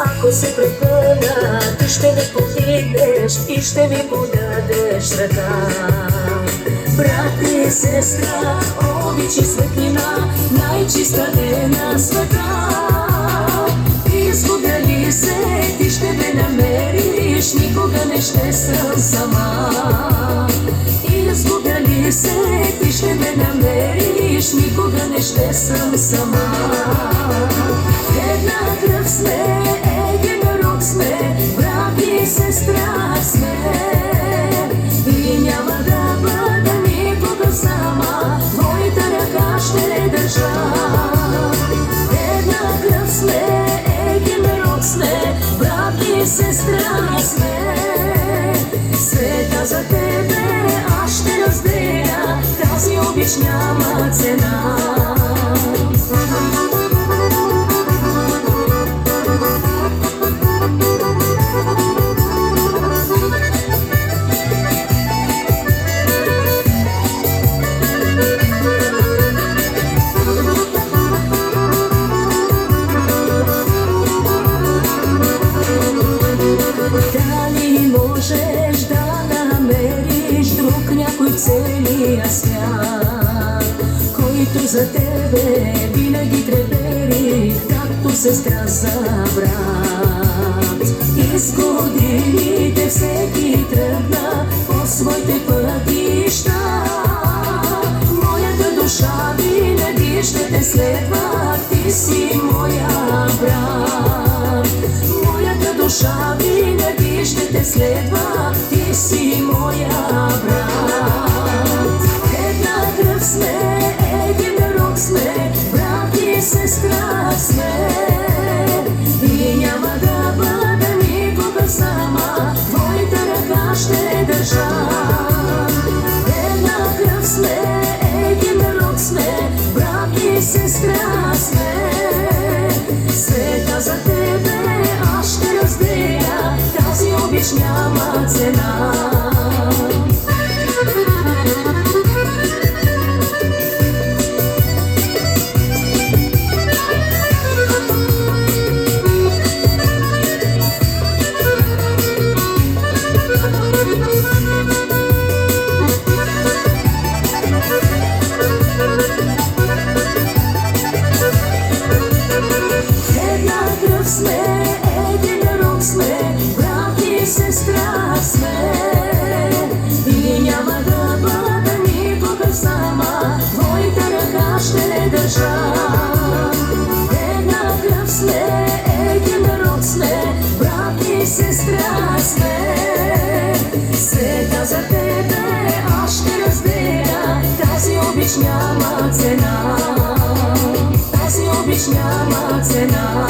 Ако се препъна, ти ще ме повдигнеш и ще ми подадеш ръка. Брат и сестра, обич и светлина, най-чиста е на света. Изгубили се, ти ще ме намериш, никога не ще съм сама. Изгубили се, ти ще ме намериш, никога не ще съм сама. Една кръв сме, един народ сме, брат и сестра сме. И няма да бъда никога сама, твоята ръка ще държа. Една кръв сме, един народ сме, брат и сестра сме. Света за тебе аз ще разделя, тази обич няма цена. Дали можеш да намериш друг някой целия свят, който за тебе винаги трепери, както сестра за брат? Из годините всеки тръгна по своите пътища, моята душа винаги ще те следва, ти си моя брат. Моята душа винаги ще те следва, ти си моя брат. Една кръв сме, един народ сме, брат и сестра сме. И няма да бъда никога сама, твоята ръка ще държа. Една кръв сме, един народ сме, брат и сестра сме. Света за тебе аз ще разделя, тази обич няма цена. Една кръв сме, един народ сме, брат и сестра сме. И няма да бъда никога сама, твоята ръка ще държа. Една кръв сме, един народ сме, брат и сестра сме. Света за тебе аз ще разделя, тази обич няма цена. Тази обич няма цена.